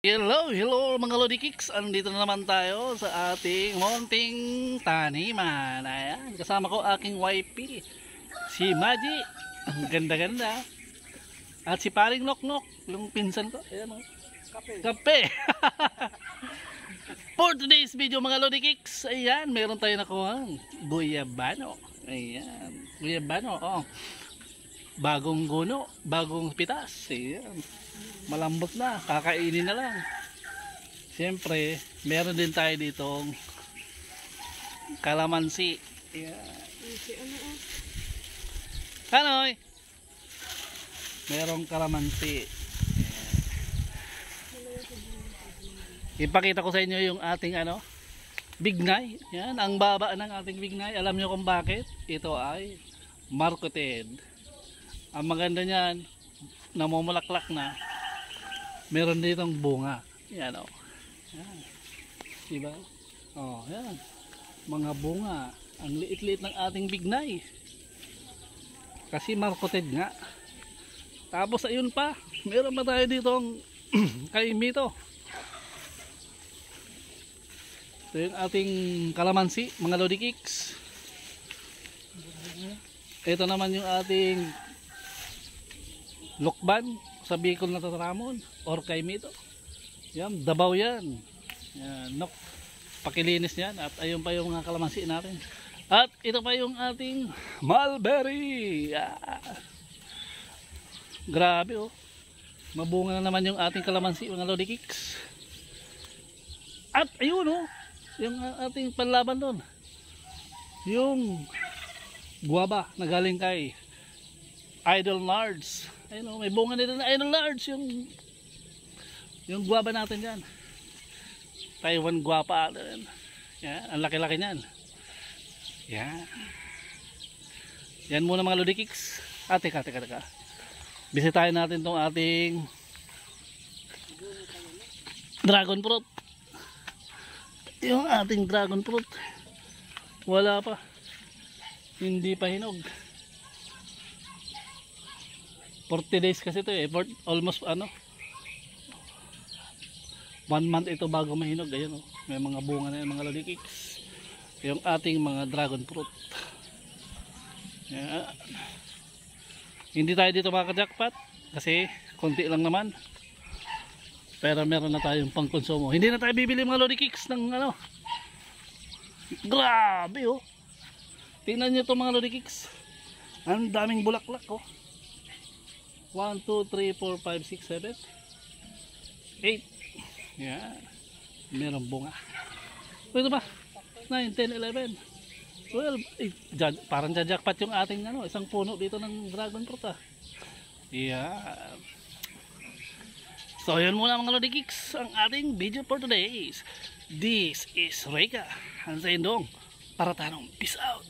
Hello mga Lodi Kicks. Andito na naman tayo sa ating munting taniman. Ayan, kasama ko aking YP, si Maji. Ang ganda-ganda. At si Paring Noknok, yung pinsan ko. Ayan, oh. Kape. For today's video mga Lodi Kicks, ayan, meron tayo nakuha guyabano. Ayan, guyabano. Oh. Bagong guno, bagong pitas. Ayan. Malambot na, kakainin na lang. Siyempre, meron din tayo ditong kalamansi. Ayan. Hanoy! Merong kalamansi. Ayan. Ipakita ko sa inyo yung ating bignay. Yan, ang baba ng ating bignay. Alam nyo kung bakit? Ito ay marketed. Ang maganda niyan, namumulaklak na. Meron ditong bunga. Yan o. Yan. Diba? O, yan. Mga bunga. Ang liit-liit ng ating bignay. Kasi marketed nga. Tapos ayun pa. Meron pa tayo ditong kaimito. Ito yung ating kalamansi, mga Lodi Kicks. Ito naman yung ating lokban sa Bicol na Tataramon or kaimito. Yan, dabaw yan. Yan, nok. Pakilinis yan. At ayun pa yung mga kalamansi natin. At ito pa yung ating mulberry. Grabe oh. Mabunga na naman yung ating kalamansi, mga Lodi Kicks. At ayun oh, yung ating panlaban doon. Yung guwaba na galing kay Idol Large. Ayun o, may bunga nila na Idol Large yung guwaba natin dyan. Taiwan guwapa. Yan, ang laki-laki nyan. Yan. Yan muna mga Lodi Kicks. Teka. Bisitahin natin tong ating dragon fruit. Yung ating dragon fruit. Wala pa. Hindi pa hinog. 40 days kasi ito eh. Almost 1 month ito bago mahinog. Ayan oh. May mga bunga na yung mga Lodi Kicks. Yung ating mga dragon fruit. Ayan. Hindi tayo dito makajackpot kasi konti lang naman. Pero meron na tayong pangkonsumo. Hindi na tayo bibili mga Lodi Kicks ng grabe oh. Tingnan nyo ito mga Lodi Kicks. Ang daming bulaklak oh. 1, 2, 3, 4, 5, 6, 7 8. Yan. Merong bunga. Ito ba? 9, 10, 11 12. Parang jackpot yung ating isang puno dito ng dragon fruit ah. Yan. So yun muna mga Lodi Kicks ang ating video for today. This is Reka Hansendong para tanong. Peace out.